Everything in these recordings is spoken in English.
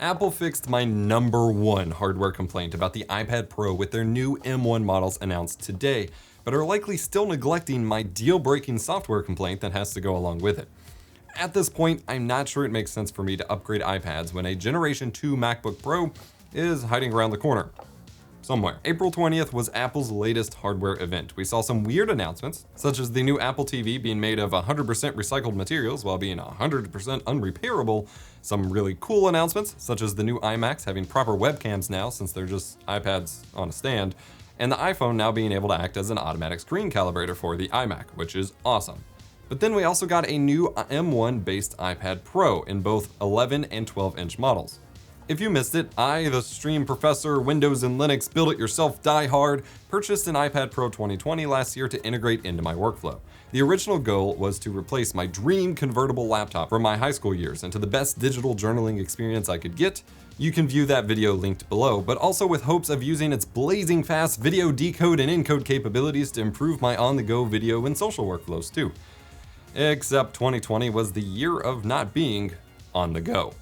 Apple fixed my #1 hardware complaint about the iPad Pro with their new M1 models announced today, but are likely still neglecting my deal-breaking software complaint that has to go along with it. At this point, I'm not sure it makes sense for me to upgrade iPads when a Generation 2 MacBook Pro is hiding around the corner somewhere. April 20th was Apple's latest hardware event. We saw some weird announcements, such as the new Apple TV being made of 100% recycled materials while being 100% unrepairable. Some really cool announcements, such as the new iMacs having proper webcams now since they're just iPads on a stand, and the iPhone now being able to act as an automatic screen calibrator for the iMac, which is awesome. But then we also got a new M1 based iPad Pro in both 11 and 12-inch models. If you missed it, I, the stream professor, Windows and Linux, build it yourself diehard, purchased an iPad Pro 2020 last year to integrate into my workflow. The original goal was to replace my dream convertible laptop from my high school years into the best digital journaling experience I could get. You can view that video linked below, but also with hopes of using its blazing fast video decode and encode capabilities to improve my on-the-go video and social workflows too. Except 2020 was the year of not being on the go.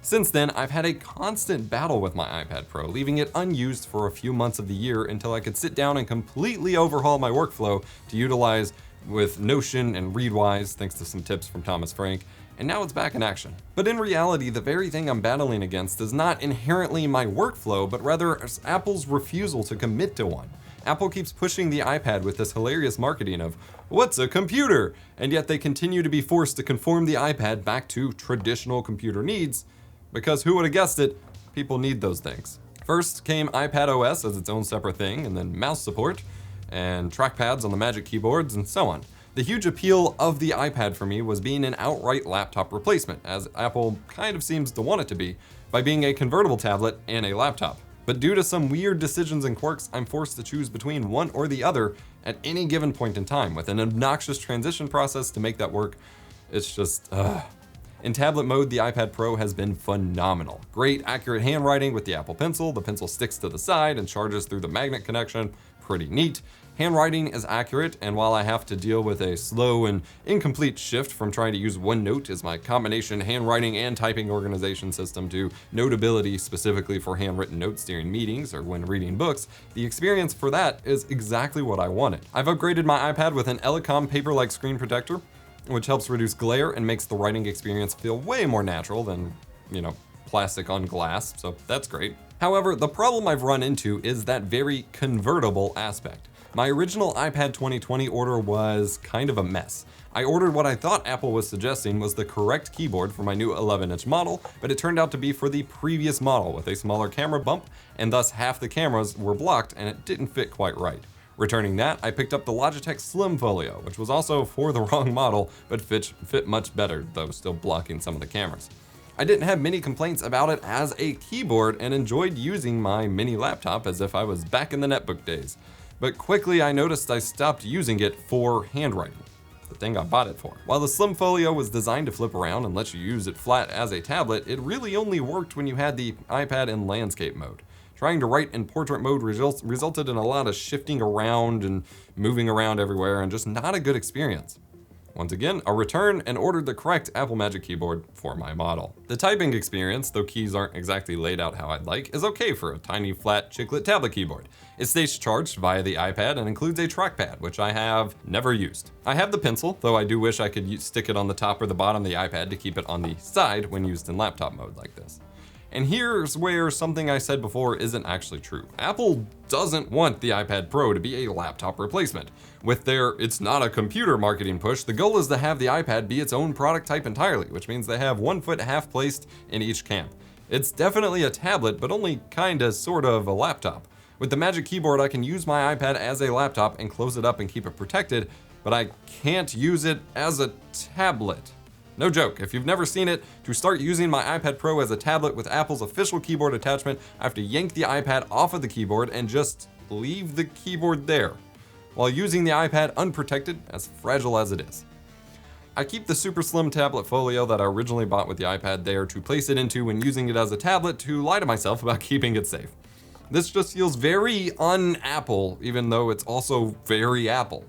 Since then, I've had a constant battle with my iPad Pro, leaving it unused for a few months of the year until I could sit down and completely overhaul my workflow to utilize with Notion and Readwise, thanks to some tips from Thomas Frank, and now it's back in action. But in reality, the very thing I'm battling against is not inherently my workflow, but rather Apple's refusal to commit to one. Apple keeps pushing the iPad with this hilarious marketing of, "What's a computer?" And yet they continue to be forced to conform the iPad back to traditional computer needs, because who would have guessed it, people need those things. First came iPad OS as its own separate thing, and then mouse support, and trackpads on the Magic Keyboards, and so on. The huge appeal of the iPad for me was being an outright laptop replacement, as Apple kind of seems to want it to be, by being a convertible tablet and a laptop. But due to some weird decisions and quirks, I'm forced to choose between one or the other at any given point in time, with an obnoxious transition process to make that work. It's just, In tablet mode, the iPad Pro has been phenomenal. Great accurate handwriting with the Apple Pencil. The pencil sticks to the side and charges through the magnet connection. Pretty neat. Handwriting is accurate, and while I have to deal with a slow and incomplete shift from trying to use OneNote as my combination handwriting and typing organization system to Notability specifically for handwritten notes during meetings or when reading books, the experience for that is exactly what I wanted. I've upgraded my iPad with an Elecom paper-like screen protector, which helps reduce glare and makes the writing experience feel way more natural than, plastic on glass, so that's great. However, the problem I've run into is that very convertible aspect. My original iPad 2020 order was kind of a mess. I ordered what I thought Apple was suggesting was the correct keyboard for my new 11-inch model, but it turned out to be for the previous model with a smaller camera bump, and thus half the cameras were blocked and it didn't fit quite right. Returning that, I picked up the Logitech Slim Folio, which was also for the wrong model, but fit much better, though still blocking some of the cameras. I didn't have many complaints about it as a keyboard and enjoyed using my mini laptop as if I was back in the netbook days. But quickly I noticed I stopped using it for handwriting, the thing I bought it for. While the Slim Folio was designed to flip around and let you use it flat as a tablet, it really only worked when you had the iPad in landscape mode. Trying to write in portrait mode resulted in a lot of shifting around and moving around everywhere, and just not a good experience. Once again, I returned and ordered the correct Apple Magic Keyboard for my model. The typing experience, though keys aren't exactly laid out how I'd like, is okay for a tiny flat chiclet tablet keyboard. It stays charged via the iPad and includes a trackpad, which I have never used. I have the pencil, though I do wish I could stick it on the top or the bottom of the iPad to keep it on the side when used in laptop mode like this. And here's where something I said before isn't actually true. Apple doesn't want the iPad Pro to be a laptop replacement. With their "it's not a computer" marketing push, the goal is to have the iPad be its own product type entirely, which means they have one foot half placed in each camp. It's definitely a tablet, but only kinda sort of a laptop. With the Magic Keyboard, I can use my iPad as a laptop and close it up and keep it protected, but I can't use it as a tablet. No joke, if you've never seen it, to start using my iPad Pro as a tablet with Apple's official keyboard attachment, I have to yank the iPad off of the keyboard and just leave the keyboard there, while using the iPad unprotected, as fragile as it is. I keep the super slim tablet folio that I originally bought with the iPad there to place it into when using it as a tablet to lie to myself about keeping it safe. This just feels very un-Apple, even though it's also very Apple.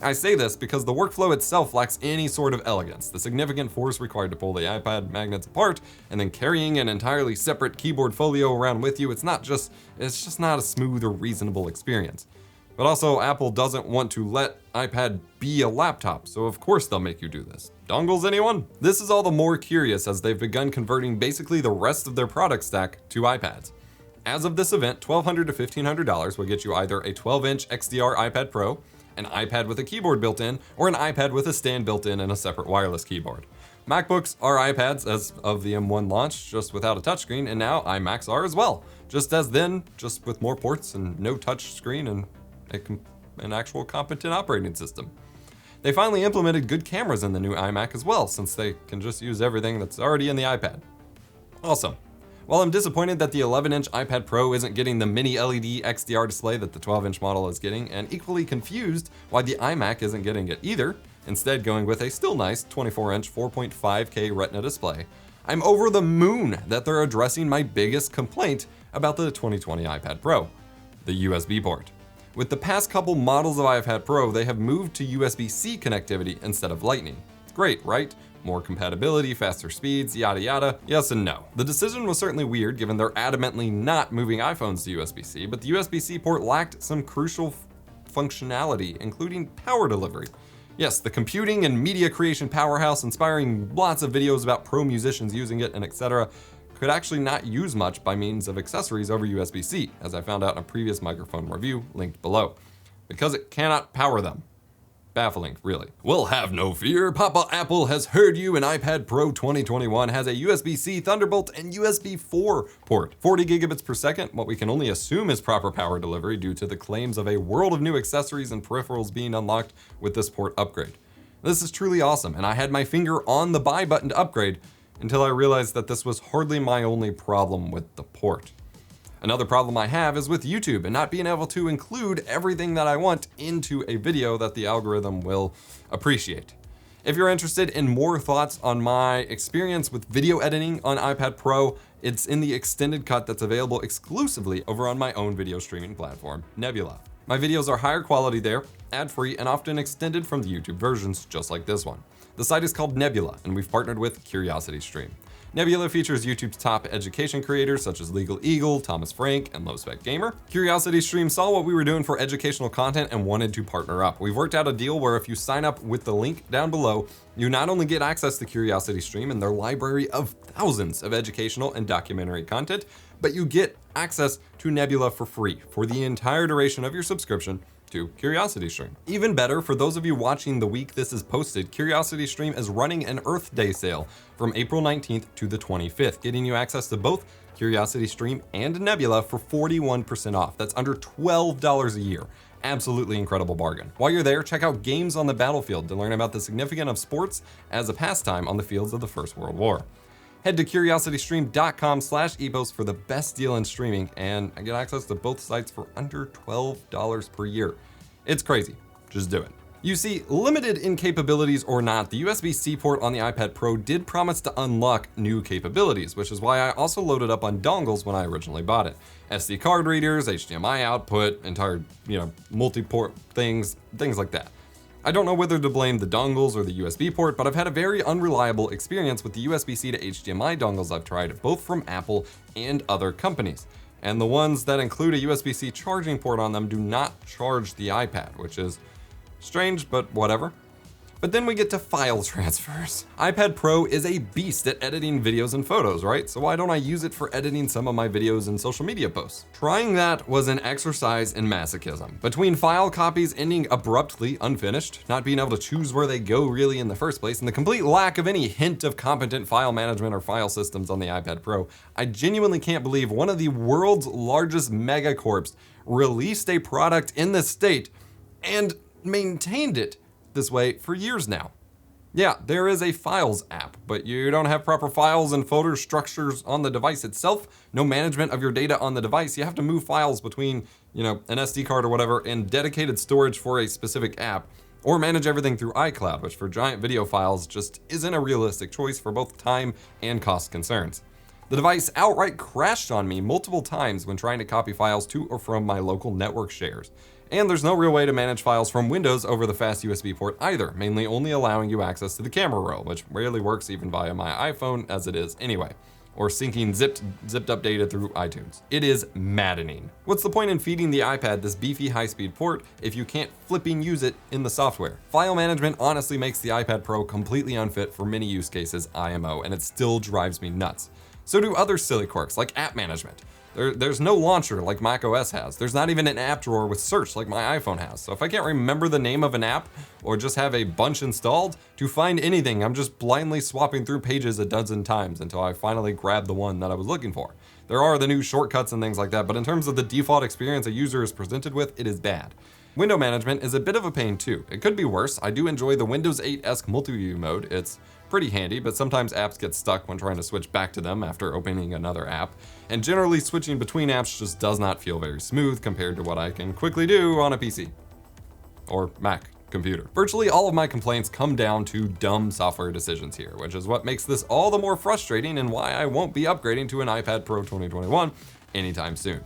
I say this because the workflow itself lacks any sort of elegance. The significant force required to pull the iPad magnets apart and then carrying an entirely separate keyboard folio around with you, it's just not a smooth or reasonable experience. But also, Apple doesn't want to let iPad be a laptop, so of course they'll make you do this. Dongles, anyone? This is all the more curious as they've begun converting basically the rest of their product stack to iPads. As of this event, $1,200 to $1,500 will get you either a 12-inch XDR iPad Pro, an iPad with a keyboard built in, or an iPad with a stand built in and a separate wireless keyboard. MacBooks are iPads as of the M1 launch, just without a touchscreen, and now iMacs are as well. Just as then, just with more ports and no touchscreen and an actual competent operating system. They finally implemented good cameras in the new iMac as well, since they can just use everything that's already in the iPad. Also, while I'm disappointed that the 11-inch iPad Pro isn't getting the mini LED XDR display that the 12-inch model is getting, and equally confused why the iMac isn't getting it either, instead going with a still nice 24-inch 4.5K Retina display, I'm over the moon that they're addressing my biggest complaint about the 2020 iPad Pro, the USB port. With the past couple models of iPad Pro, they have moved to USB-C connectivity instead of Lightning. Great, right? More compatibility, faster speeds, yada yada. Yes and no. The decision was certainly weird given they're adamantly not moving iPhones to USB-C, but the USB-C port lacked some crucial functionality, including power delivery. Yes, the computing and media creation powerhouse inspiring lots of videos about pro musicians using it and etc. could actually not use much by means of accessories over USB-C, as I found out in a previous microphone review linked below, because it cannot power them. Baffling, really. Well, have no fear, Papa Apple has heard you, and iPad Pro 2021 has a USB-C, Thunderbolt, and USB 4 port. 40 gigabits per second, what we can only assume is proper power delivery due to the claims of a world of new accessories and peripherals being unlocked with this port upgrade. This is truly awesome, and I had my finger on the buy button to upgrade until I realized that this was hardly my only problem with the port. Another problem I have is with YouTube and not being able to include everything that I want into a video that the algorithm will appreciate. If you're interested in more thoughts on my experience with video editing on iPad Pro, it's in the extended cut that's available exclusively over on my own video streaming platform, Nebula. My videos are higher quality there, ad-free, and often extended from the YouTube versions, just like this one. The site is called Nebula, and we've partnered with CuriosityStream. Nebula features YouTube's top education creators such as Legal Eagle, Thomas Frank, and Low Spec Gamer. CuriosityStream saw what we were doing for educational content and wanted to partner up. We've worked out a deal where if you sign up with the link down below, you not only get access to CuriosityStream and their library of thousands of educational and documentary content, but you get access to Nebula for free for the entire duration of your subscription to CuriosityStream. Even better, for those of you watching the week this is posted, CuriosityStream is running an Earth Day sale from April 19th to the 25th, getting you access to both CuriosityStream and Nebula for 41% off. That's under $12 a year. Absolutely incredible bargain. While you're there, check out Games on the Battlefield to learn about the significance of sports as a pastime on the fields of the First World War. Head to curiositystream.com/epos for the best deal in streaming and get access to both sites for under $12 per year. It's crazy. Just do it. You see, limited in capabilities or not, the USB-C port on the iPad Pro did promise to unlock new capabilities, which is why I also loaded up on dongles when I originally bought it. SD card readers, HDMI output, entire, multi-port things like that. I don't know whether to blame the dongles or the USB port, but I've had a very unreliable experience with the USB-C to HDMI dongles I've tried, both from Apple and other companies. And the ones that include a USB-C charging port on them do not charge the iPad, which is strange, but whatever. But then we get to file transfers. iPad Pro is a beast at editing videos and photos, right? So why don't I use it for editing some of my videos and social media posts? Trying that was an exercise in masochism. Between file copies ending abruptly unfinished, not being able to choose where they go really in the first place, and the complete lack of any hint of competent file management or file systems on the iPad Pro, I genuinely can't believe one of the world's largest megacorps released a product in this state and maintained it this way for years now. Yeah, there is a Files app, but you don't have proper files and folder structures on the device itself, no management of your data on the device. You have to move files between, an SD card or whatever and dedicated storage for a specific app, or manage everything through iCloud, which for giant video files just isn't a realistic choice for both time and cost concerns. The device outright crashed on me multiple times when trying to copy files to or from my local network shares. And there's no real way to manage files from Windows over the fast USB port either, mainly only allowing you access to the camera roll, which rarely works even via my iPhone as it is anyway, or syncing zipped up data through iTunes. It is maddening. What's the point in feeding the iPad this beefy high-speed port if you can't flipping use it in the software? File management honestly makes the iPad Pro completely unfit for many use cases IMO, and it still drives me nuts. So do other silly quirks like app management. There's no launcher like macOS has. There's not even an app drawer with search like my iPhone has. So if I can't remember the name of an app or just have a bunch installed, to find anything, I'm just blindly swapping through pages a dozen times until I finally grab the one that I was looking for. There are the new shortcuts and things like that, but in terms of the default experience a user is presented with, it is bad. Window management is a bit of a pain too. It could be worse. I do enjoy the Windows 8-esque multi-view mode. It's pretty handy, but sometimes apps get stuck when trying to switch back to them after opening another app. And generally switching between apps just does not feel very smooth compared to what I can quickly do on a PC or Mac computer. Virtually all of my complaints come down to dumb software decisions here, which is what makes this all the more frustrating and why I won't be upgrading to an iPad Pro 2021 anytime soon.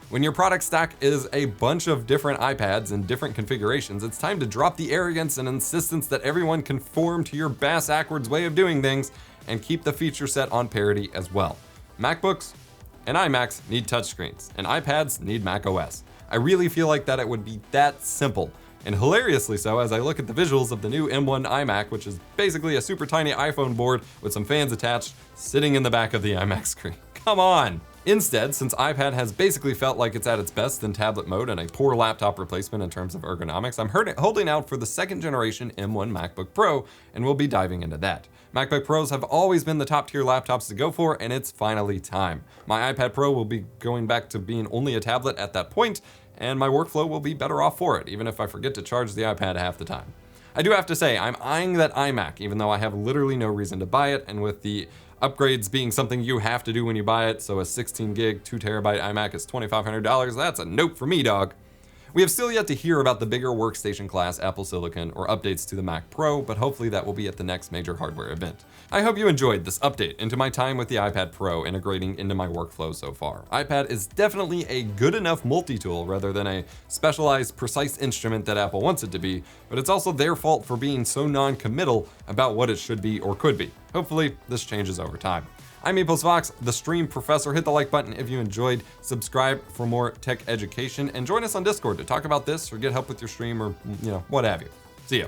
When your product stack is a bunch of different iPads in different configurations, it's time to drop the arrogance and insistence that everyone conform to your bass-ackwards way of doing things and keep the feature set on parity as well. MacBooks and iMacs need touchscreens, and iPads need macOS. I really feel like that it would be that simple, and hilariously so as I look at the visuals of the new M1 iMac, which is basically a super tiny iPhone board with some fans attached, sitting in the back of the iMac screen. Come on! Instead, since iPad has basically felt like it's at its best in tablet mode and a poor laptop replacement in terms of ergonomics, I'm holding out for the second generation M1 MacBook Pro, and we'll be diving into that. MacBook Pros have always been the top tier laptops to go for, and it's finally time. My iPad Pro will be going back to being only a tablet at that point, and my workflow will be better off for it, even if I forget to charge the iPad half the time. I do have to say, I'm eyeing that iMac, even though I have literally no reason to buy it, and with the upgrades being something you have to do when you buy it, so a 16 gig, 2 terabyte iMac is $2,500, that's a nope for me, dog. We have still yet to hear about the bigger workstation class Apple Silicon or updates to the Mac Pro, but hopefully that will be at the next major hardware event. I hope you enjoyed this update into my time with the iPad Pro integrating into my workflow so far. iPad is definitely a good enough multi-tool rather than a specialized, precise instrument that Apple wants it to be, but it's also their fault for being so non-committal about what it should be or could be. Hopefully, this changes over time. I'm EposVox, the stream professor. Hit the like button if you enjoyed, subscribe for more tech education, and join us on Discord to talk about this or get help with your stream or, what have you. See ya.